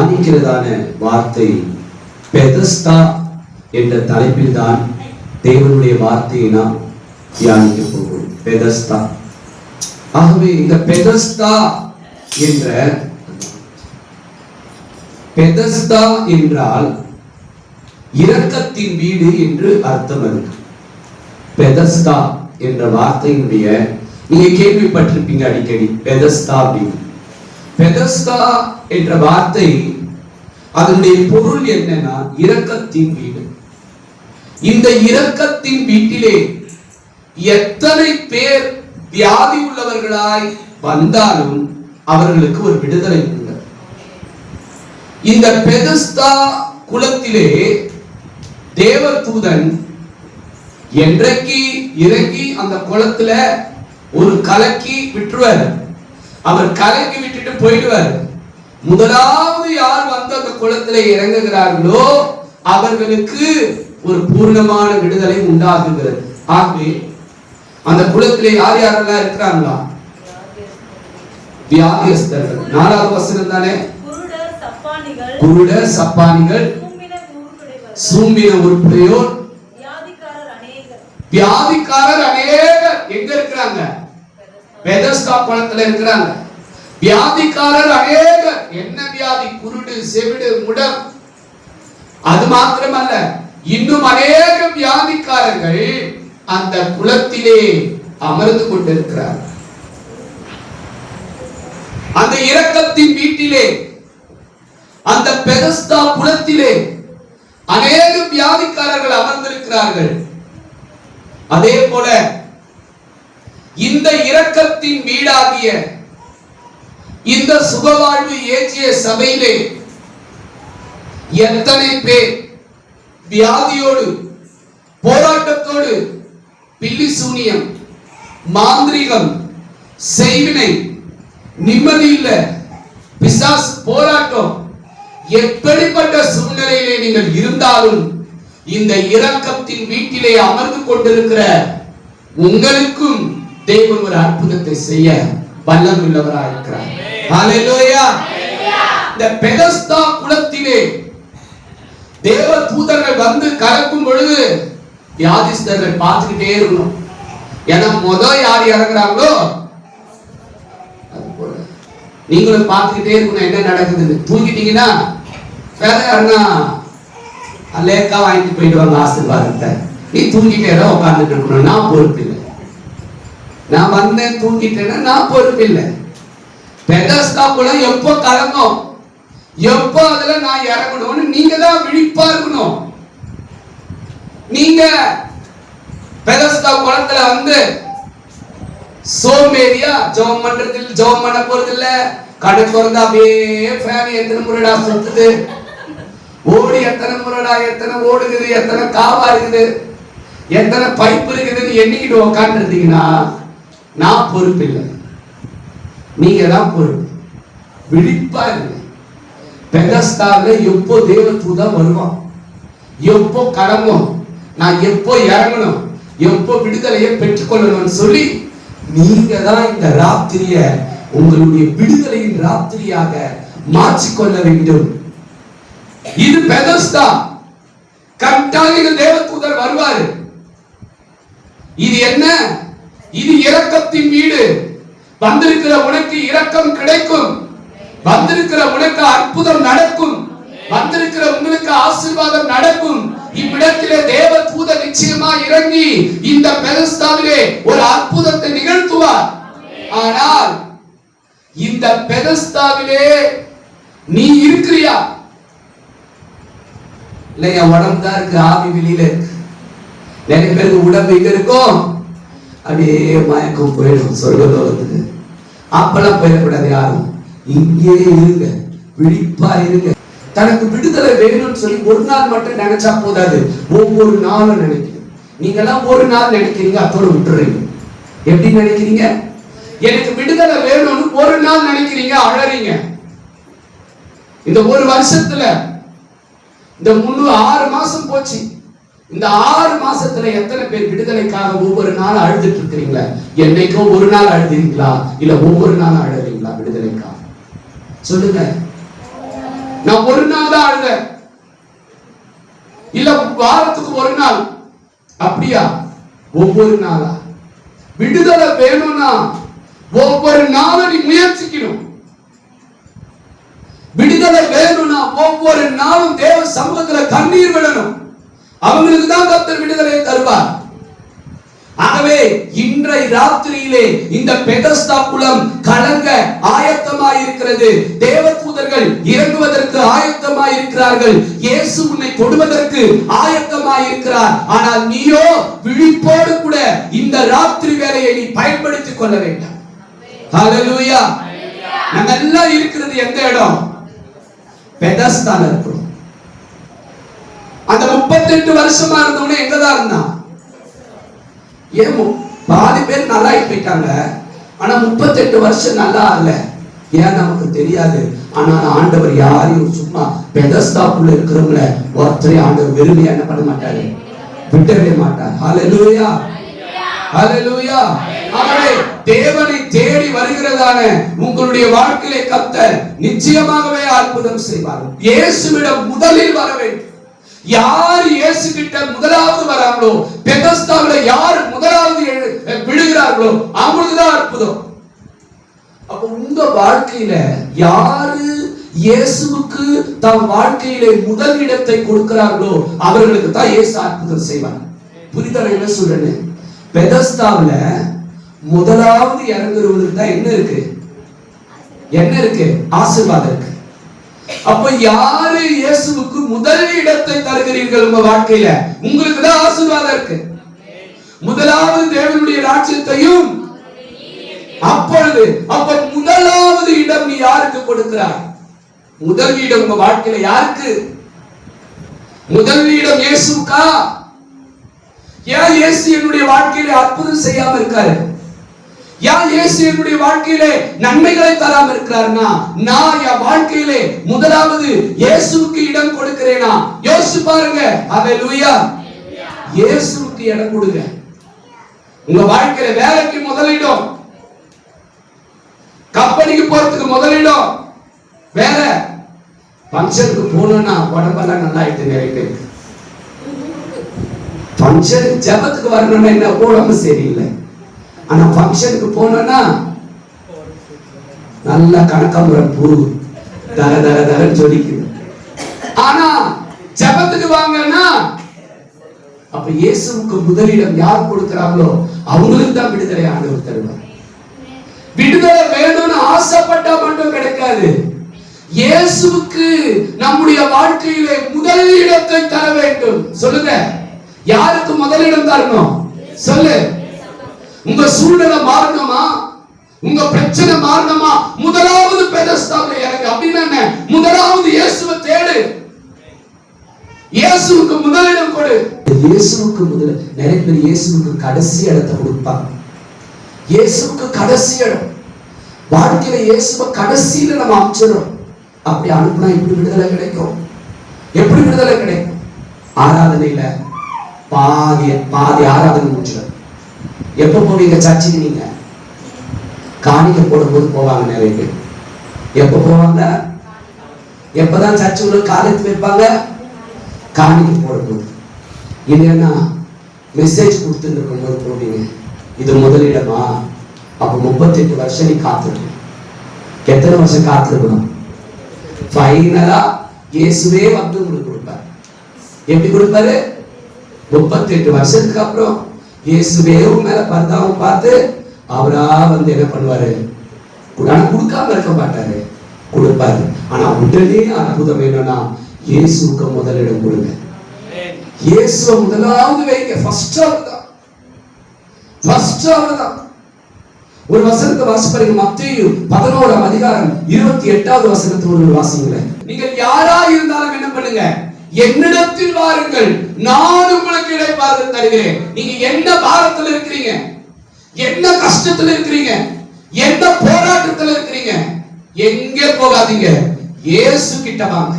தியானிக்கிறதான வார்த்தை பெதஸ்தா என்ற தலைப்பில் தான் தேவனுடைய வார்த்தையை நாம் தியானிக்க போகிறோம். பெதஸ்தா. ஆகவே இந்த பெதஸ்தா என்ற பெதஸ்தா என்றால் இரக்கத்தின் வீடு என்று அர்த்தம். இருக்கு பெதஸ்தா என்ற வார்த்தையினுடைய நீங்க கேள்விப்பட்டிருப்பீங்க அடிக்கடி பெதஸ்தா அப்படின்னு. பெதஸ்தா என்ற வார்த்தை அதனுடைய பொருள் என்னன்னா இரக்கத்தின் வீடு. இந்த இரக்கத்தின் வீட்டிலே எத்தனை பேர் வியாதி உள்ளவர்களாய் வந்தாலும் அவர்களுக்கு ஒரு விடுதலை உண்டு. இந்த பெதஸ்தா குலத்திலே தேவதூதன் என்றைக்கு இறங்கி அந்த குளத்துல ஒரு கலக்கி விட்டுருவார். அவர் கலக்கி விட்டுட்டு போயிடுவார். முதலாவது யார் வந்து அந்த குளத்துல இறங்குகிறார்களோ அவர்களுக்கு ஒரு பூர்ணமான விடுதலை உண்டாகுகிறது. ஆகவே அந்த குளத்திலே யார் யாரெல்லாம் இருக்கிறாங்களா? வியாதியஸ்தர்கள். 4வது வசனம் தானே? குருடர், சப்பானிகள், சூம்பின உருப்படையோர், வியாதிக்காரர் அநேகர். எங்க இருக்கிறாங்க? பெதஸ்தா குளத்துல இருக்கிறாங்க. வியாதிக்காரர் அநேகர். என்ன வியாதி? குருடு, செவிடு, முடம். அது மாத்திரமல்ல, இன்னும் அநேக வியாதிக்காரர்கள் அந்த குளத்திலே அமர்ந்து கொண்டிருக்கிறார். அந்த இரக்கத்தின் வீட்டிலே, அந்த பெதஸ்தா குளத்திலே அநேக வியாதிக்காரர்கள் அமர்ந்திருக்கிறார்கள். அதே போல இந்த இரக்கத்தின் வீடாகிய இந்த சுகவாழ்வு ஏற்றிய சபையிலே எத்தனை பேர் வியாதியோடு, போராட்டத்தோடு, பில்லி சூனியம், மாந்திரீகம், செய்வினை, நிம்மதி இல்ல, பிசாசு போராட்டம், எப்படிப்பட்ட சூழ்நிலையிலே நீங்கள் இருந்தாலும் இந்த இரக்கத்தின் வீட்டிலே அமர்ந்து கொண்டிருக்கிற உங்களுக்கும் தேவன் ஒரு அற்புதத்தை செய்ய வல்லமையுள்ளவராக இருக்கிறார். ஹல்லேலூயா. இந்த பெதஸ்தா குளத்திலே தேவ தூதர்கள் வந்து கலக்கும் பொழுது வியாதிஸ்தர்கள் பார்த்துக்கிட்டே இருக்கணும். ஏன்னா முதல் யார் இறங்குறாங்களோ அது போல நீங்களும் பார்த்துக்கிட்டே இருக்கணும் என்ன நடக்குதுன்னு. தூங்கிட்டீங்கன்னா வேற யாருன்னா லேக்கா வாங்கிட்டு போயிடுவாங்க ஆசீர்வாதத்தை. நீ தூங்கிட்டே உட்கார்ந்துட்டு இருக்கணும். நான் பொறுப்பு இல்லை. நான் வந்தேன் தூங்கிட்டேன்னா நான் பொறுப்பு இல்லை. பெதஸ்தா குளம் எப்போ கலங்கும், எப்போ அதுல நான் இறங்கணும்னு நீங்க தான் விழிப்பா இருக்கணும். நீங்க பெதஸ்தா குளத்துல வந்து சோம்பேறியா ஜெபம் பண்றதில்லை, ஜெபம் பண்ண போறது இல்ல, கணக்கு வந்து அப்படியே ஃபேன் எத்தனை முறைடா சுத்துது, ஓடி எத்தனை முறைடா, எத்தனை ஓடுகுது, எத்தனை காவா இருக்குது, எத்தனை பைப் இருக்குதுன்னு எண்ணிக்கிட்டு உட்காந்து இருந்தீங்கன்னா நான் பொறுப்பு இல்லை. நீங்க தான் பொறுப்பு. விழிப்பா இருக்கு. பெதஸ்தால எப்போ தேவதூதா வருவான், எப்போ கடமும், நான் எப்போ இறங்கணும், எப்போ விடுதலையை பெற்றுக்கொள்ளணும்னு சொல்லி நீங்க தான் இந்த ராத்திரிய உங்களுடைய விடுதலையின் ராத்திரியாக மாற்றிக்கொள்ள வேண்டும். இது பெதஸ்தா. கட்டாய தேவதூதர் வருவாரு. இது என்ன? இது இரக்கத்தின் வீடு. வந்திருக்கிற உனக்கு இரக்கம் கிடைக்கும். வந்திருக்கிற உனக்கு அற்புதம் நடக்கும். வந்திருக்கிற உங்களுக்கு ஆசீர்வாதம் நடக்கும். இவ்விடத்திலே தேவதூதர் நிச்சயமா இறங்கி இந்த பெதஸ்தாவிலே ஒரு அற்புதத்தை நிகழ்த்துவார். ஆனால் இந்த பெதஸ்தாவிலே நீ இருக்கிறியா? இல்லையா? உடம்பு தான் இருக்கு, ஆவி வெளியில இருக்கு. நிறைய பேருக்கு உடம்பு இங்க இருக்கும், அப்படியே மயக்கம் போயிடும் சொர்க்கலோகத்துக்கு. அப்பெல்லாம் போயிடக்கூடாது. யாரும் இங்கே இருங்க, விழிப்பா இருங்க. தனக்கு விடுதலை வேணும்னு சொல்லி ஒரு நாள் மட்டும் நினைச்சா போதாது, ஒவ்வொரு நாளும் நினைக்கணும். நீங்க எல்லாம் ஒரு நாள் நினைக்கிறீங்க, அதோட விட்டுறீங்க. எப்படி நினைக்கிறீங்க? எனக்கு விடுதலை வேணும்னு ஒரு நாள் நினைக்கிறீங்க, அழறீங்க. இந்த ஒரு வருஷத்துல இந்த 6 மாசம் போச்சு. இந்த 6 மாசத்துல எத்தனை பேர் விடுதலைக்காக ஒவ்வொரு நாள் அழுதுட்டு இருக்கிறீங்களா? என்னைக்கும் ஒரு நாள் அழுதுறீங்களா? இல்ல ஒவ்வொரு நாளும் அழுறீங்களா விடுதலைக்காக? சொல்லுங்க. நான் ஒரு நாள் தான் அழுதேன், இல்ல வாரத்துக்கு ஒரு நாள், அப்படியா? ஒவ்வொரு நாளா? விடுதலை வேணும்னா ஒவ்வொரு நாளும் நீ முயற்சிக்கணும். விடுதலை வேணும்னா ஒவ்வொரு நாளும் தேவ சமூகத்துல கண்ணீர் விடணும். அவங்களுக்கு தான் கர்த்தர் விடுதலை தருவார். ஆகவே இன்றைய ராத்திரியிலே இந்த பெதஸ்தா குளம் கலங்க ஆயத்தமாய் இருக்கிறது. தேவதூதர்கள் இறங்குவதற்கு ஆயத்தமாய் இருக்கிறார்கள். இயேசு உன்னை தொடுவதற்கு ஆயத்தமாய் இருக்கிறார். ஆனால் நீயோ விழிப்போடு கூட இந்த ராத்திரி வேளையை நீ பயன்படுத்திக் கொள்ள வேண்டும். ஹல்லேலூயா. நம்ம எல்லாம் இருக்கிறது எந்த இடம்? பெதஸ்தால இருக்கிறோம். அந்த 38 வருஷமா இருந்தவனே எங்கதான் இருந்தான்? ஏன் பாதி பேர் நல்லா போயிட்டாங்க, ஆனா 38 வருஷம் நல்லா இல்ல. ஏன் நமக்கு தெரியாது. ஆனா ஆண்டவர் யாரையும் சும்மா பெதஸ்தாக்குள்ள இருக்கிறவங்கள ஒருத்தரை ஆண்டவர் வெறுமையா என்ன பண்ண மாட்டாரு, விட்டவே மாட்டார். ஹல்லேலூயா, ஹல்லேலூயா. ஆகவே தேவனை தேடி வருகிறதான உங்களுடைய வாழ்க்கையிலே கர்த்தர் நிச்சயமாகவே அற்புதம் செய்வார். இயேசுவிடம் முதலில் வர வேண்டும். யார் இயேசு கிட்ட முதலாவது வராங்களோ, பெதஸ்தாவில யார் முதலாவது விழுகிறார்களோ அவங்களுக்கு தான் அற்புதம். அப்ப உங்க வாழ்க்கையில யாரு இயேசுவுக்கு தம் வாழ்க்கையிலே முதல் இடத்தை கொடுக்கிறார்களோ அவர்களுக்கு தான் இயேசு அற்புதம் செய்வார். புரிதல் என்ன சொல்றேன்னு? பெதஸ்தாவில முதலாவது இறங்குறவங்களுக்கு தான் என்ன இருக்கு? என்ன இருக்கு? ஆசீர்வாதம் இருக்கு. அப்ப யாரு இயேசுவுக்கு முதல் இடத்தை தருகிறீர்கள் உங்க வாழ்க்கையில, உங்களுக்கு தான் ஆசீர்வாதம் இருக்கு. முதலாவது தேவனுடைய ராஜ்யத்தையும் அப்பொழுது அப்ப முதலாவது இடம் நீ யாருக்கு கொடுக்கிறாய்? முதல் இடம் உங்க வாழ்க்கையில யாருக்கு? முதல் இடம் இயேசுக்கா? ஏன் இயேசு என்னுடைய வாழ்க்கையில அற்புதம் செய்யாம இருக்காரு? ஏன் இயேசு என்னுடைய வாழ்க்கையிலே நன்மைகளை தராம இருக்கிறார்னா, நான் என் வாழ்க்கையிலே முதலாவது இயேசுவுக்கு இடம் கொடுக்கிறேனா? யோசிச்சு பாருங்க. ஹல்லேலூயா. இயேசுவுக்கு இடம் கொடுங்க. உங்க வாழ்க்கையில வேலைக்கு முதலிடம், கம்பெனிக்கு போறதுக்கு முதலிடம், வேற ஃபங்க்ஷனுக்கு போகணும்னா உடம்பெல்லாம் நல்லா ஆயிட்டு நிறைய பேருக்கு. ஃபங்க்ஷனுக்கு ஜெபத்துக்கு வரணும்னா என்ன உடம்பு சரியில்லை, ஆனா ஃபங்க்ஷனுக்கு போனோம்னா நல்ல கனகாம்பரம் பூ தர தர தரன்னு ஜொலிக்குது. ஆனா ஜெபத்துக்கு வாங்கன்னா அப்ப இயேசுவுக்கு முதலிடம் யார் கொடுக்கிறாங்களோ அவங்களுக்கு தான் விடுதலை ஆண்டவர் தருவார். விடுதலை வேணும்னு ஆசைப்பட்டா மட்டும் கிடைக்காது. இயேசுவுக்கு நம்முடைய வாழ்க்கையிலே முதல் இடத்தை தர வேண்டும். சொல்லுங்க, யாருக்கு முதலிடம் தரணும்? சொல்லு. உங்க சூழ்நிலை மாறணுமா, உங்க பிரச்சனை மாறணுமா, முதலாவது பெதஸ்தாவில இறங்கு. அப்படின்னா என்ன? முதலாவது இயேசுவை தேடு, இயேசுவுக்கு முதலிடம் கொடு. இயேசுவுக்கு முதல். நிறைய பேர் இயேசுவுக்கு கடைசி இடத்தை கொடுப்பாங்க. இயேசுவுக்கு கடைசி இடம் வாழ்க்கையில, இயேசுவை கடைசியில நம்ம அமைச்சிடும். அப்படி அனுப்புனா எப்படி விடுதலை கிடைக்கும்? எப்படி விடுதலை கிடைக்கும்? ஆராதனையில பாதி ஆராதனை முடிச்சிடும். எப்ப போவீங்க சர்ச்சுக்கு? நீங்க காணிக்க போடும்போது போவாங்க நிறைய பேர். எப்ப போவாங்க? எப்பதான் சர்ச்சுக்குள்ள காலத்து வைப்பாங்க? காணிக்க போடும்போது. இல்லைன்னா மெசேஜ் கொடுத்துட்டு இருக்கும் போது போவீங்க. இது முதலிடமா? அப்ப 38 வருஷம் நீ காத்திருக்கணும். எத்தனை வருஷம் காத்திருக்கணும்? ஃபைனலா இயேசுவே வந்து உங்களுக்கு கொடுப்பாரு. எப்படி கொடுப்பாரு? 38 வருஷத்துக்கு அப்புறம் இயேசுவே உன் மேல பரிதாபம் பார்த்து அவரா வந்து என்ன பண்ணுவாரு? கொடுக்காம இருக்க மாட்டாரு, கொடுப்பாரு. ஆனா உடனே அற்புதம் என்னன்னா, இயேசுவுக்கு முதலிடம் கொடுங்க. இயேசுவை முதலாவது வைங்க. ஃபர்ஸ்ட் அவர்தான். ஒரு வசனத்தை வாசிப்பாருங்க. மத்தேயு 11ஆம் அதிகாரம் 28வது வசனத்தை ஒரு வாசிங்களேன். நீங்கள் யாரா இருந்தாலும் என்ன பண்ணுங்க? என்னிடத்தில் வாருங்கள், நான் உங்களுக்கு இளைப்பாறுதல் தருகிறேன். நீங்க என்ன பாரத்தில் இருக்கிறீங்க, என்ன கஷ்டத்தில் இருக்கிறீங்க, என்ன போராட்டத்தில் இருக்கிறீங்க, எங்கே போகாதீங்க, இயேசு கிட்ட வாங்க.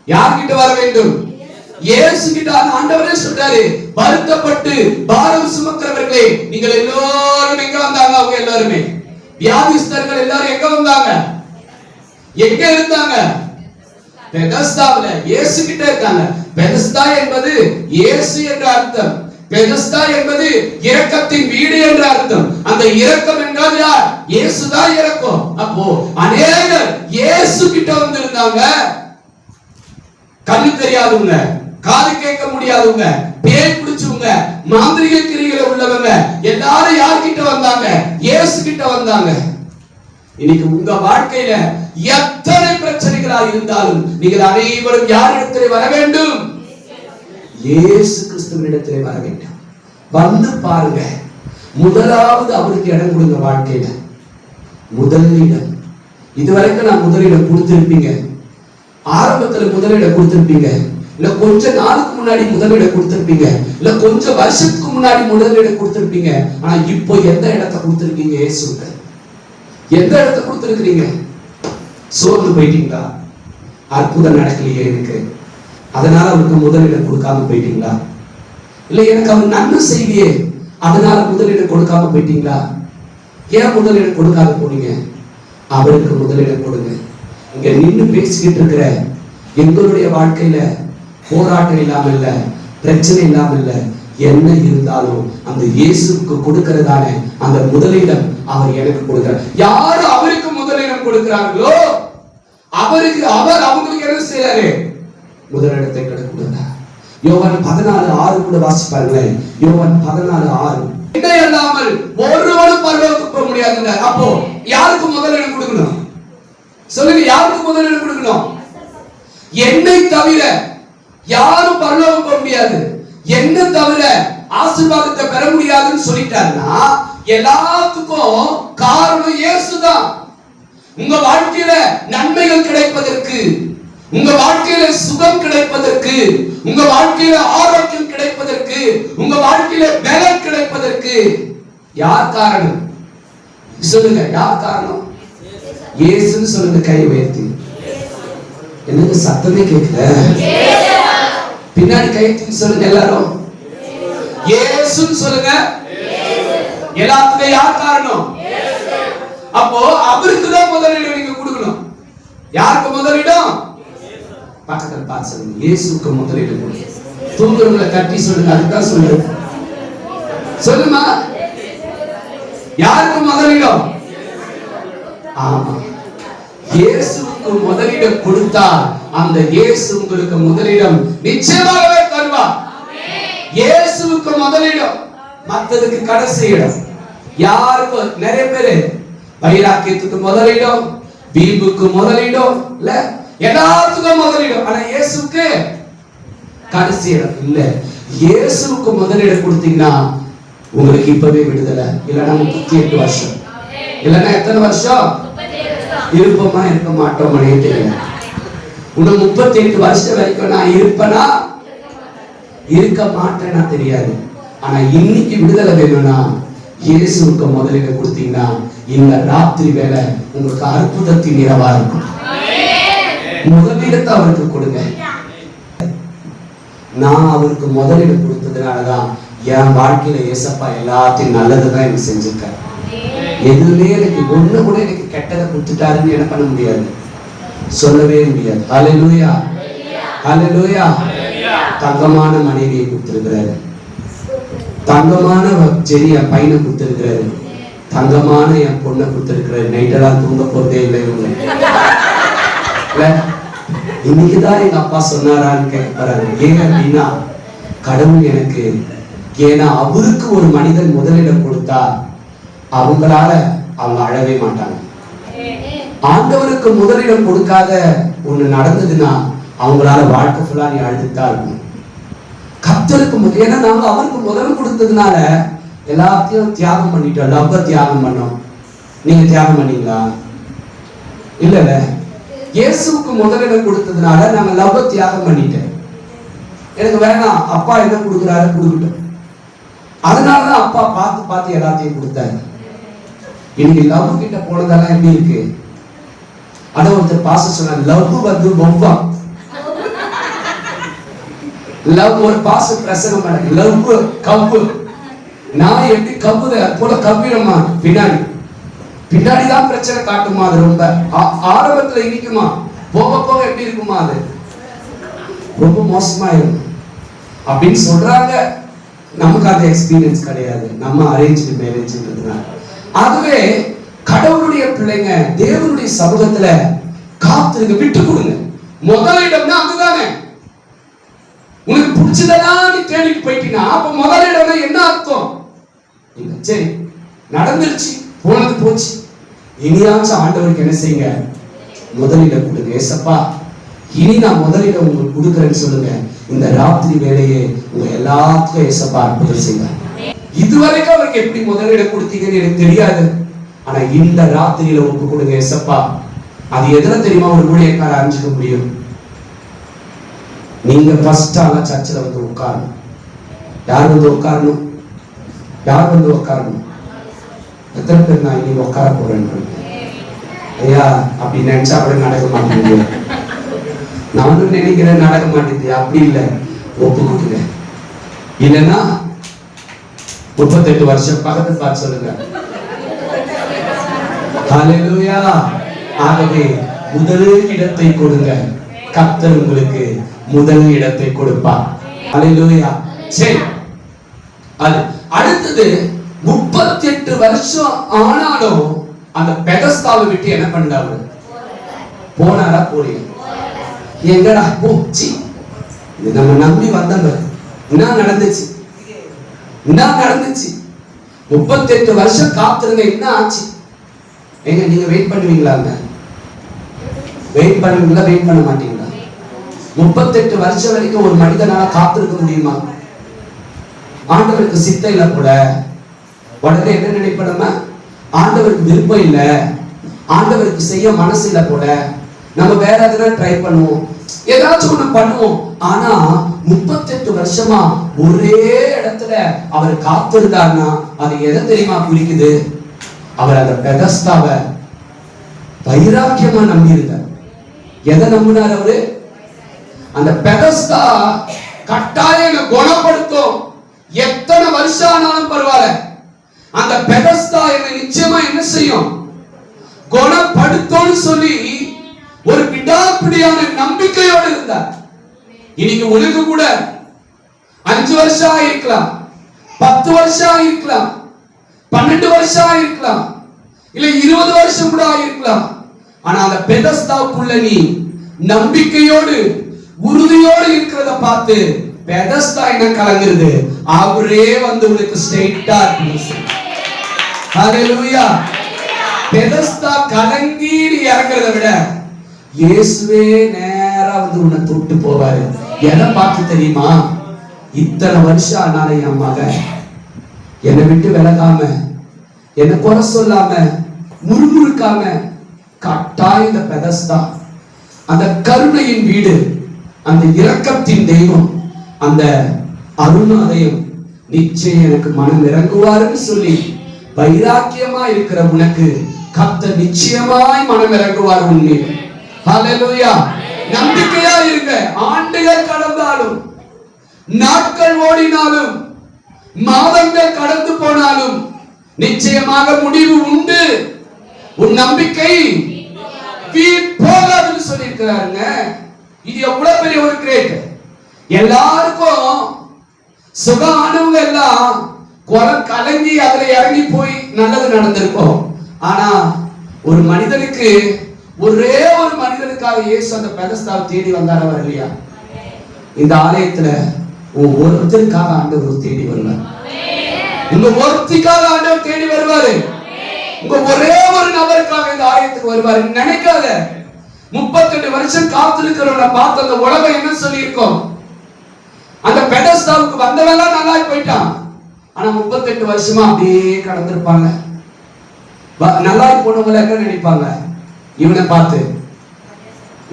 யார் கிட்ட வர வேண்டும்? இயேசு கிட்ட. ஆண்டவரே சொல்றாரு, வருத்தப்பட்டு பாரம் சுமக்கிறவர்களே நீங்கள் எல்லாரும் எங்க வந்தாங்க? அவங்க எல்லாருமே வியாதிஸ்தர்கள் எல்லாரும் எங்க வந்தாங்க? எங்க இருந்தாங்க? பெதஸ்தாவுல இயேசு கிட்ட இருக்காங்க. பெதஸ்தா என்பது இயேசு என்ற அர்த்தம். பெதஸ்தா என்பது இரக்கத்தின் வீடு என்ற அர்த்தம். அந்த இரக்கம் என்றால் யார்? இயேசுதான் இரக்கம். அப்போ அநேகர் இயேசு கிட்ட வந்திருந்தாங்க. கண்ணு தெரியாதவங்க, காது கேட்க முடியாதவங்க, பேய் பிடிச்சவங்க, மாந்திரிக கிரிகளை உள்ளவங்க எல்லாரும் யார்கிட்ட வந்தாங்க? இயேசு கிட்ட வந்தாங்க. இன்னைக்கு உங்க வாழ்க்கையில எத்தனை பிரச்சனைகளா இருந்தாலும் நீங்கள் அனைவரும் யாரிடத்திலே வர வேண்டும்? இயேசு கிறிஸ்துவினிடத்திலே வர வேண்டும். வந்து பாருங்க. முதலாவது அவருக்கு இடம் கொடுங்க. வாழ்க்கையில முதலிடம். இதுவரைக்கும் நான் முதலிடம் கொடுத்திருப்பீங்க. ஆரம்பத்துல முதலிடம் கொடுத்திருப்பீங்க, இல்ல கொஞ்ச நாளுக்கு முன்னாடி முதலிடம் கொடுத்திருப்பீங்க, இல்ல கொஞ்சம் வருஷத்துக்கு முன்னாடி முதலிடம் கொடுத்திருப்பீங்க. ஆனா இப்போ எந்த இடத்தை கொடுத்திருக்கீங்க? இயேசுக்கு எந்த இடத்தை கொடுத்திருக்கிறீங்க? சோர்ந்து போயிட்டீங்களா? அற்புதம் நடக்கலையே எனக்கு, அதனால அவருக்கு முதலிடம் கொடுக்காம போயிட்டீங்களா? இல்ல எனக்கு அவர் நன்மை செய்யலையே அதனால முதலிடம் கொடுக்காம போயிட்டீங்களா? ஏன் முதலிடம் கொடுக்காத போனீங்க? அவருக்கு முதலிடம் கொடுங்க. இங்க நின்று பேசிக்கிட்டு இருக்கிற எங்களுடைய வாழ்க்கையில போராட்டம் இல்லாம இல்ல, பிரச்சனை இல்லாம இல்ல, என்ன இருந்தாலும் அந்த இயேசுக்கு கொடுக்கிறதானே அந்த முதலிடம் அவர் எனக்கு கொடுக்கிறார். யாரு அவருக்கு முதலிடம் கொடுக்கிறார்களோ அவருக்கு அவர் அவங்களுக்கு என்ன செய்யறாரு? முதலிடத்தை கொடுக்கிறார். யோவான் 14:6 கூட வாசிப்பாருங்களேன். யோவான் 14:6 என்னை அல்லாமல் ஒருவனும் பரலோகத்துக்கு போக முடியாது. அப்போ யாருக்கு முதலிடம் கொடுக்கணும்? சொல்லுங்க, யாருக்கு முதலிடம் கொடுக்கணும்? என்னை தவிர யாரும் பரலோகம் போக முடியாது, என்ன தவிர ஆசீர்வாதத்தை பெற முடியாதுன்னு சொல்லிட்டாருன்னா எல்லாத்துக்கும் காரணம் இயேசுதான். உங்க வாழ்க்கையில நன்மைகள் கிடைப்பதற்கு, உங்க வாழ்க்கையில சுகம் கிடைப்பதற்கு, உங்க வாழ்க்கையில ஆரோக்கியம் கிடைப்பதற்கு, உங்க வாழ்க்கையில பலம் கிடைப்பதற்கு யார் காரணம்? சொல்லுங்க, யார் காரணம்? இயேசுன்னு சொல்லுங்க, கை உயர்த்தி. என்னங்க சத்தமே கேட்கல? பின்னாடி கை தூக்கி சொல்லுங்க எல்லாரும். இயேசுன்னு சொல்லுங்க. எல்லாத்துக்கும் யார் காரணம்? அப்போ அவருக்கு தான் முதலிடம் நீங்க கொடுக்கணும். யாருக்கு முதலிடம்? பக்கத்துல பார்த்து சொல்லுங்க, இயேசுக்கு முதலிடம் கொடுங்க. தூங்குறவங்களை கட்டி சொல்லுங்க, அதுதான் சொல்லுங்க. சொல்லுமா, யாருக்கு முதலிடம்? ஆமா, இயேசுவுக்கு முதலிடம் கொடுத்தால் அந்த இயேசு உங்களுக்கு முதலிடம் நிச்சயமாகவே தருவார். இயேசுவுக்கு முதலிடம், மற்றதுக்கு கடைசி இடம். யாருக்கு? நிறைய பேரு வைராக்கியத்துக்கு முதலிடம், வீம்புக்கு முதலிடம், இல்ல எல்லாத்துக்கும் முதலிடம். ஆனா இயேசுக்கு கடைசி இடம் இல்ல. இயேசுவுக்கு முதலிடம் கொடுத்தீங்கன்னா உங்களுக்கு இப்பவே விடுதலை. இல்லைன்னா 38 வருஷம், இல்லைன்னா எத்தனை வருஷம் இருப்போமா இருக்க மாட்டோம் தெரியல. இன்னும் 38 வருஷம் வரைக்கும் நான் இருப்பேனா இருக்க மாட்டேன்னா தெரியாது. ஆனா இன்னைக்கு விடுதலை வேணும்னா இயேசுவுக்கு முதலிடம் கொடுத்தீங்கன்னா இந்த ராத்திரி வேலை உங்களுக்கு அற்புதத்தின் இரவா இருக்கும். முதலிடத்தை அவருக்கு கொடுங்க. நான் அவருக்கு முதலிடம் கொடுத்ததுனாலதான் என் வாழ்க்கையில ஏசப்பா எல்லாத்தையும் நல்லதுதான் எனக்கு செஞ்சிருக்காரு. எதுவுமே எனக்கு ஒண்ணு கூட எனக்கு கெட்டதை கொடுத்துட்டாருன்னு என்ன பண்ண முடியாது, சொல்லவே முடியாது. ஹல்லேலூயா, ஹல்லேலூயா. தங்கமான மனைவியை கொடுத்திருக்கிறாரு, தங்கமான சரி என் பையனை கொடுத்திருக்கிறாரு, தங்கமான என் பொண்ணை கொடுத்திருக்கிறாரு. நைட்டெல்லாம் தூங்க போறதே இல்லை இவங்க. இன்னைக்குதான் எங்க அப்பா சொன்னாரான்னு கேட்கிறாரு. ஏன் அப்படின்னா கடவுள் எனக்கு, ஏன்னா அவருக்கு ஒரு மனிதன் முதலிடம் கொடுத்தா அவங்களால அவங்க அழவே மாட்டாங்க. ஆண்டவருக்கு முதலிடம் கொடுக்காத ஒண்ணு நடந்ததுன்னா அவங்களால வாழ்க்கை ஃபுல்லா நீ அழுதுதான் இருக்கும். கர்த்தருக்கு ஏன்னா நாங்க அவருக்கு முதல் கொடுத்ததுனால எல்லாத்தையும் தியாகம் பண்ணிட்டோம். லவ்வ தியாகம் பண்ணோம். நீங்க தியாகம் பண்ணீங்களா? இல்ல. இயேசுவுக்கு முதலிடம் கொடுத்ததுனால நாங்க லவ்வ தியாகம் பண்ணிட்டேன். எனக்கு வேணாம், அப்பா என்ன கொடுக்குறாரு கொடுக்கட்டும். அதனாலதான் அப்பா பார்த்து பார்த்து எல்லாத்தையும் கொடுத்தாரு. இன்னைக்கு லவ் கிட்ட போனதெல்லாம் எப்படி இருக்கு? அத ஒருத்தர் பாச சொன்னார், லவ் வந்து பொம்பா. லவ் ஒரு பாச பிரசங்கம் பண்ண, லவ் கப்பு. நான் எப்படி கப்பு போல கப்பிடமா பின்னாடிதான் பிரச்சனை காட்டுமா. அது ரொம்ப ஆரம்பத்துல இனிக்குமா, போக போக எப்படி இருக்குமா அது ரொம்ப மோசமா இருக்கும் அப்படின்னு சொல்றாங்க. நமக்கு அந்த எக்ஸ்பீரியன்ஸ் கிடையாது, நம்ம அரேஞ்ச் மேரேஜ்ன்றதுனால. ஆகவே கடவுளுடைய பிள்ளைங்க தேவனுடைய சமூகத்துல காத்துருங்க, விட்டு கொடுங்க. முதலிடம்னா அதுதானே. உனக்கு பிடிச்சதெல்லாம் நீ தேடிட்டு போயிட்டீங்கன்னா அப்ப முதலிடம்னா என்ன அர்த்தம்? சரி நடந்துருச்சு, போனது போச்சு, இனியாச்சும் ஆண்டவருக்கு என்ன செய்யுங்க, முதலிடம் கொடுங்க. ஏசப்பா இனி நான் முதலிடம் உங்களுக்கு கொடுக்குறேன்னு சொல்லுங்க. இந்த ராத்திரி வேலையை உங்க எல்லாத்துக்கும் ஏசப்பா அற்புதம் செய்யுங்க. இதுவரைக்கும் அவருக்கு எப்படி முதலிடம் கொடுத்தீங்கன்னு எனக்கு தெரியாது, ஆனா இந்த ராத்திரியில ஒப்பு கொடுங்க ஏசப்பா. அது எதுல தெரியுமா ஒரு ஊழியக்கார அறிஞ்சுக்க முடியும்? நீங்க ஃபர்ஸ்ட் ஆளா சர்ச்சில் வந்து உட்காரணும். யார் வந்து உட்காரணும்? யார் வந்து உட்காரணும்? எத்தனை பேர் நான் இன்னைக்கு உட்கார போறேன் ஐயா அப்படி நினைச்சா கூட நடக்க மாட்டேங்குது. நானும் நினைக்கிறேன் நடக்க மாட்டேங்குது. அப்படி இல்லை, ஒப்பு கொடுங்க. இல்லைன்னா 38 வருஷம் பக்கத்து பார்த்து சொல்லுங்க. ஹல்லேலூயா. ஆகவே முதல் இடத்தை கொடுங்க, கர்த்தர் உங்களுக்கு முதல் இடத்தை கொடுப்பார். ஹல்லேலூயா. சரி, அது அடுத்தது 38 வருஷம் ஆனாலும் அந்த பெதஸ்தாவை விட்டு என்ன பண்ணாரு? போனாரா? போறீங்க எங்கடா போச்சு? இது நம்ம நம்பி வந்தவங்க. என்ன நடந்துச்சு? என்ன நடந்துச்சு? 38 வருஷம் காத்திருங்க, என்ன ஆச்சு? எங்க நீங்க வெயிட் பண்ணுவீங்களாங்க? வெயிட் பண்ணுவீங்களா? வெயிட் பண்ண மாட்டீங்களா? 38 வருஷம் வரைக்கும் ஒரு மனிதனால காத்திருக்க முடியுமா? ஆண்டவருக்கு சித்தம் இல்லை போல. உடனே என்ன நினைப்போம்? ஆண்டவருக்கு விருப்பம் இல்லை, ஆண்டவருக்கு செய்ய மனசு இல்லை போல, நம்ம வேற எதனா ட்ரை பண்ணுவோம், ஏதாச்சும் ஒண்ணு பண்ணுவோம். ஆனா 38 வருஷமா ஒரே இடத்துல அவர் காத்திருந்தார்னா அது எதை தெரியுமா குறிக்குது? அவர் அந்த பெதஸ்தாவை வைராக்கியமா நம்பி இருந்தார். எதை நம்பினார் அவரு? அந்த பெதஸ்தா கட்டாயம் குணப்படுத்தும், எத்தனை வருஷம் ஆனாலும் பரவாயில்ல, அந்த பெதஸ்தா என்னை நிச்சயமா என்ன செய்யும், குணப்படுத்தும்னு சொல்லி ஒரு விடாப்பிடியான நம்பிக்கையோடு இருந்தார். இன்னைக்கு உனக்கு கூட 5 வருஷம் ஆயிருக்கலாம், 10 வருஷம் ஆயிருக்கலாம், 12 வருஷம் ஆயிருக்கலாம், இல்ல 20 வருஷம் கூட ஆயிருக்கலாம். ஆனா அந்த பெதஸ்தாவுக்குள்ள நீ நம்பிக்கையோடு உறுதியோடு இருக்கிறத பார்த்து பெதஸ்தா என்ன கலங்குறது? அவரே வந்து உனக்கு ஸ்ட்ரைட்டா இருக்கு. ஹல்லேலூயா. பெதஸ்தா கலங்கி நீ இறங்குறத விட இயேசுவே நேரா வந்து உன்னை தொட்டு போவாரு. எதை பார்த்து தெரியுமா? இத்தனை வருஷம் ஆனால என் மகன் என்னை விட்டு விலகாம, என்னை குறை சொல்லாம, முறுமுறுக்காம, கட்டாய இந்த பெதஸ்தா அந்த கருணையின் வீடு, அந்த இரக்கத்தின் தெய்வம், அந்த அருணாலயம் நிச்சயம் எனக்கு மனம் இறங்குவாருன்னு சொல்லி வைராக்கியமா இருக்கிற உனக்கு கர்த்தர் நிச்சயமாய் மனம் இறங்குவார் உன்னை. ஹல்லேலூயா. நம்பிக்கையா இருங்க. ஆண்டுகள் கடந்தாலும், நாட்கள் ஓடினாலும், மாதங்கள் கடந்து போனாலும் நிச்சயமாக முடிவு உண்டு. உன் நம்பிக்கை வீண் போகாதுன்னு சொல்லி இருக்கிறாருங்க. இது எவ்வளவு பெரிய ஒரு கிரேட். எல்லாருக்கும் சுகம் ஆனவங்க எல்லாம் குரல் கலங்கி அதுல இறங்கி போய் நல்லது நடந்திருக்கும். ஆனா ஒரு மனிதனுக்கு, ஒரே ஒரு மனிதனுக்காக இயேசு அந்த பெதஸ்தாவை தேடி வந்தார் இல்லையா? இந்த ஆலயத்துல ஒருத்தருக்காக ஆண்டவர் தேடி வருவார். உங்க ஒருத்திக்காக ஆண்டவர் தேடி வருவாரு. உங்க ஒரே ஒரு நபருக்காக இந்த ஆலயத்துக்கு வருவாரு. நினைக்காத 38 வருஷம் காத்திருக்கிறவனை பார்த்து அந்த உலகம் என்ன சொல்லி இருக்கோம்? அந்த பெதஸ்தாவுக்கு வந்தவெல்லாம் நல்லா போயிட்டான், ஆனா 38 வருஷமா அப்படியே கடந்திருப்பாங்க. நல்லா போனவங்க என்ன நினைப்பாங்க? இவனை பார்த்து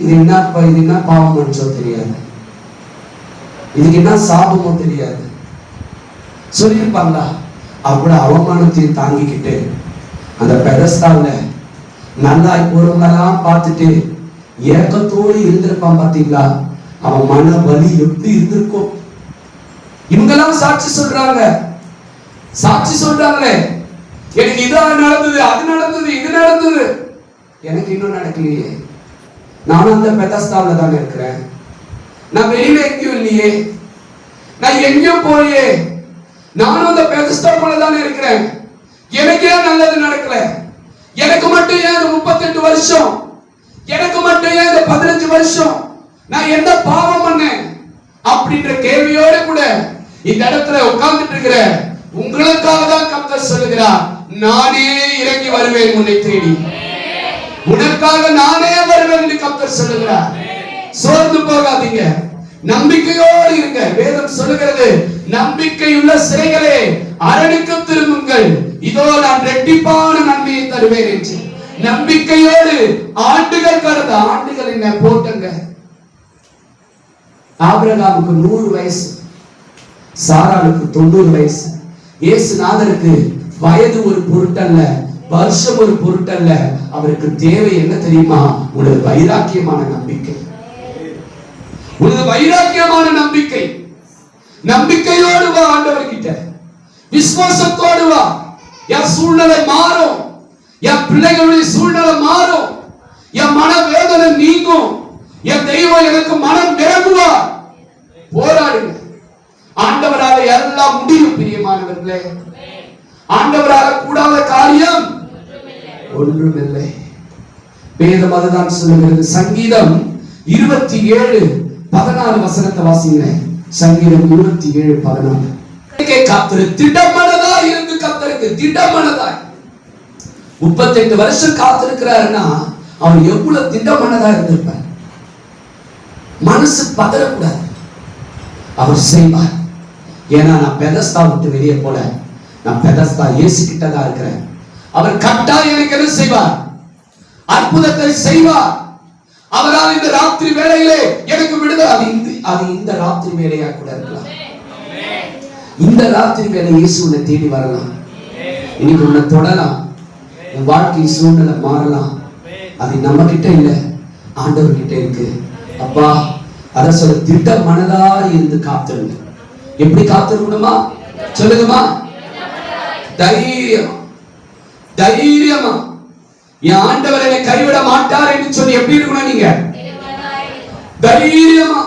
இது என்ன பாவம் மனுஷோ தெரியாது, இதுக்கு என்ன சாபமோ தெரியாது சொல்லியிருப்பாங்களா? அவங்களோட அவமானத்தையும் தாங்கிக்கிட்டு அந்த பெதஸ்தாவுல நல்லா போறவங்கெல்லாம் பார்த்துட்டு ஏக்கத்தோடு இருந்திருப்பான். பார்த்தீங்களா அவன் மன வலி எப்படி இருந்திருக்கும்? இவங்கெல்லாம் சாட்சி சொல்றாங்களே, எனக்கு இது நடந்தது, அது நடந்தது, இது நடந்தது, எனக்கு இன்னும் நடக்கலையே. நானும் அந்த பெதஸ்தாவில் தானே இருக்கிறேன். நான் வெளியில எங்கேயும் இல்லையே, நான் எங்கேயும் போயே, நானும் அந்த பெதஸ்தாவுக்குள்ள தானே இருக்கிறேன். எனக்கு ஏன் நல்லது நடக்கல? எனக்கு மட்டும் ஏன் 38 வருஷம்? எனக்கு மட்டும் ஏன் 15 வருஷம்? நான் எந்த பாவம் பண்ணேன் அப்படின்ற கேள்வியோட கூட இந்த இடத்துல உட்கார்ந்துட்டு இருக்கிற உங்களுக்காக தான் கர்த்தர் சொல்லுகிறார், நானே இறங்கி வருவேன் உன்னை தேடி, உனக்காக நானே வருவேன் என்று கர்த்தர் சொல்லுகிறார். சோர்ந்து போகாதீங்க, நம்பிக்கையோடு இருங்க. வேதம் சொல்லுகிறது, நம்பிக்கையுள்ள சிறைகளே அரணுக்கு திரும்புங்கள், இதோ நான் இரட்டிப்பான நன்மையை தருவேன் என்று. நம்பிக்கையோடு ஆண்டுகள் கடந்த ஆண்டுகள் என்ன போட்டுங்க. ஆபிரகாமுக்கு 100 வயசு, சாராளுக்கு 90 வயசு. இயேசுநாதருக்கு வயது ஒரு பொருட்டல்ல, வருஷம் ஒரு பொருட்டல்ல. அவருக்கு தேவை என்ன தெரியுமா? உனது வைராக்கியமான நம்பிக்கை, உனது வைராக்கியமான நம்பிக்கை. நம்பிக்கையோடு வா ஆண்டவர்கிட்ட, விசுவாசத்தோடு வா. என் சூழ்நிலை மாறும், என் பிள்ளைகளுடைய சூழ்நிலை மாறும், என் மன வேதனை நீங்கும், என் தெய்வம் எனக்கு மனம் நிரம்புவார். போராடுங்க. ஆண்டவரால எல்லாம் முடியும் பிரியமானவர்களே. ஆண்டவரால கூடாத காரியம் ஒன்றுமில்லை. வேதம் அதுதான் சொல்லுகிறது. சங்கீதம் 27:14 வசனத்தை வாசிங்க. சங்கீதம் 27:14. காத்திரு, திடமனதாய் இருந்து கர்த்தருக்கு திடமனதாய். 38 வருஷம் காத்திருக்கிறாருன்னா அவர் எவ்வளவு திடமனதா இருந்திருப்பார். மனசு பதறக்கூடாது, அவர் செய்வார். ஏன்னா நான் பெதஸ்தா விட்டு வெளியே போல, நான் பெதஸ்தா இயேசு கிட்டதான் இருக்கிறேன். அவர் கட்டாயம் எனக்கு என்ன செய்வார்? அற்புதத்தை செய்வார். அவரால் இந்த ராத்திரி வேளையிலே எனக்கு விடுதலை. அது இந்த ராத்திரி வேளையா கூட இருக்கலாம். இந்த ராத்திரி வேளை இயேசு உன்னை தேடி வரலாம். இன்னைக்கு உன்னை தொடலாம், உன் வாழ்க்கை சூழ்நிலை மாறலாம். அது நம்ம கிட்ட இல்ல, ஆண்டவர் கிட்ட இருக்கு. அப்பா அத சொல்ல, திட்ட மனதா இருந்து காத்திருங்க. எப்படி காத்திருக்கணுமா சொல்லுங்கம்மா? தைரியமா, தைரியமா. என் ஆண்டவர் என்னை கைவிட மாட்டார் என்று சொல்லி எப்படி இருக்கணும் நீங்க? தைரியமா,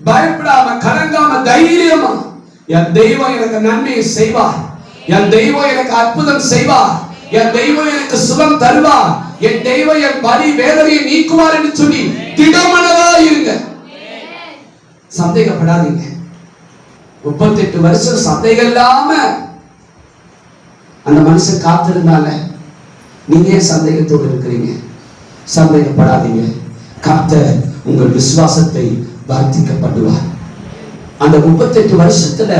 பயப்படாம, கலங்காம, தைரியமா. என் தெய்வம் எனக்கு நன்மையை செய்வார், என் தெய்வம் எனக்கு அற்புதம் செய்வார், என் தெய்வம் எனக்கு சுகம் தருவார், என் தெய்வம் என் வலி வேதனையை நீக்குவார் என்று சொல்லி திடமனதா இருங்க. சந்தேகப்படாதீங்க. 38 வருஷம் சந்தேகம் இல்லாம அந்த மனுஷன் காத்திருந்தால நீங்க ஏன் சந்தேகத்தோடு இருக்கிறீங்க? சந்தேகப்படாதீங்க. கர்த்தர் உங்கள் விசுவாசத்தை வர்த்திக்கப்படுவார். அந்த 38 வருஷத்துல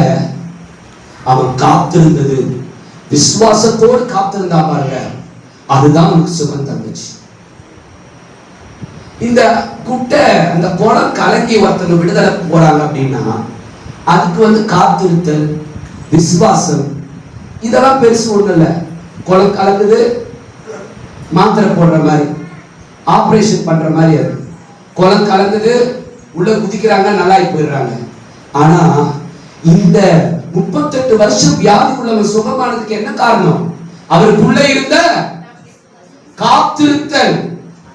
அவன் காத்திருந்தது, விசுவாசத்தோடு காத்திருந்தா பாருங்க, அதுதான் அவனுக்கு சுகம் தந்துச்சு. இந்த குட்டை, அந்த குளம் கலங்கி ஒருத்தங்க விடுதலை போறாங்க அப்படின்னா அதுக்கு காத்திருத்தல், விசுவாசம், இதெல்லாம் பெருசு ஒண்ணு இல்ல. குளம் கலங்குது, மாத்திரை போடுற மாதிரி, ஆபரேஷன் பண்ற மாதிரி. அது குளம் கலங்குது, உள்ள குதிக்கிறாங்க, நல்லாயி போயிடுறாங்க. ஆனா இந்த 38 வருஷம் வியாதி உள்ளவன் சுகமானதுக்கு என்ன காரணம்? அவருக்குள்ள இருந்த காத்திருத்தல்,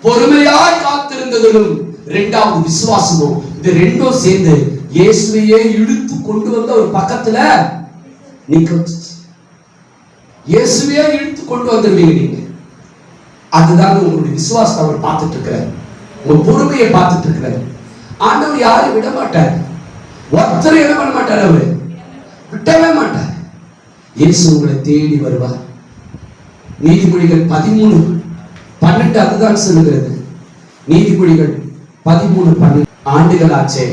பொறுமையாய் காத்திருந்ததும், இரண்டாவது விசுவாசமும். இது ரெண்டும் சேர்ந்து இயேசுவையே இழுத்து கொண்டு வந்த ஒரு பக்கத்துல நிக்க வச்சுச்சு. இயேசுவையே இழுத்து கொண்டு வந்துருவீங்க நீங்க. அதுதான் உங்களுடைய விசுவாசத்தை அவர் பார்த்துட்டு இருக்கிறார், உங்க பொறுமையை பார்த்துட்டு இருக்கிறார். ஆண்டவர் யாரையும் விட மாட்டார், ஒருத்தரை என்ன பண்ண மாட்டார், அவரு விட்டவே மாட்டார். இயேசு உங்களை தேடி வருவார். நீதிமொழிகள் 13:12 அதுதான் சொல்லுகிறது. நீதிமொழிகள் 13:12. ஆண்டுகளாச்சே,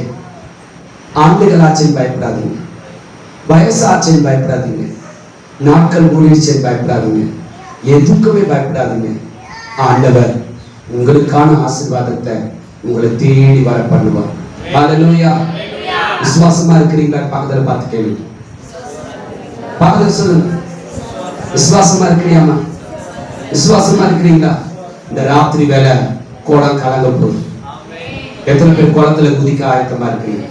ஆண்டுகளாச்சேன்னு பயப்படாதீங்க, வயசாச்சேன்னு பயப்படாதீங்க, நாட்கள் ஓடிடுச்சேன்னு பயப்படாதீங்க, எதுக்குமே பயப்படாதீங்க. ஆண்டவர் உங்களுக்கான ஆசீர்வாதத்தை உங்களை தேடி வர பண்ணுவார். ஹல்லேலூயா. விசுவாசமா இருக்கிறீங்களா? பக்கத்துல பார்த்து கேளுங்க, பக்கத்துல சொல்லுங்க, விசுவாசமா இருக்கிறியாமா? விசுவாசமா இருக்கிறீங்களா? இந்த ராத்திரி வேலை குளம் கலங்க போகுது. எத்தனை பேர் குளத்துல குதிக்க ஆயத்தமா இருக்கிறீங்க?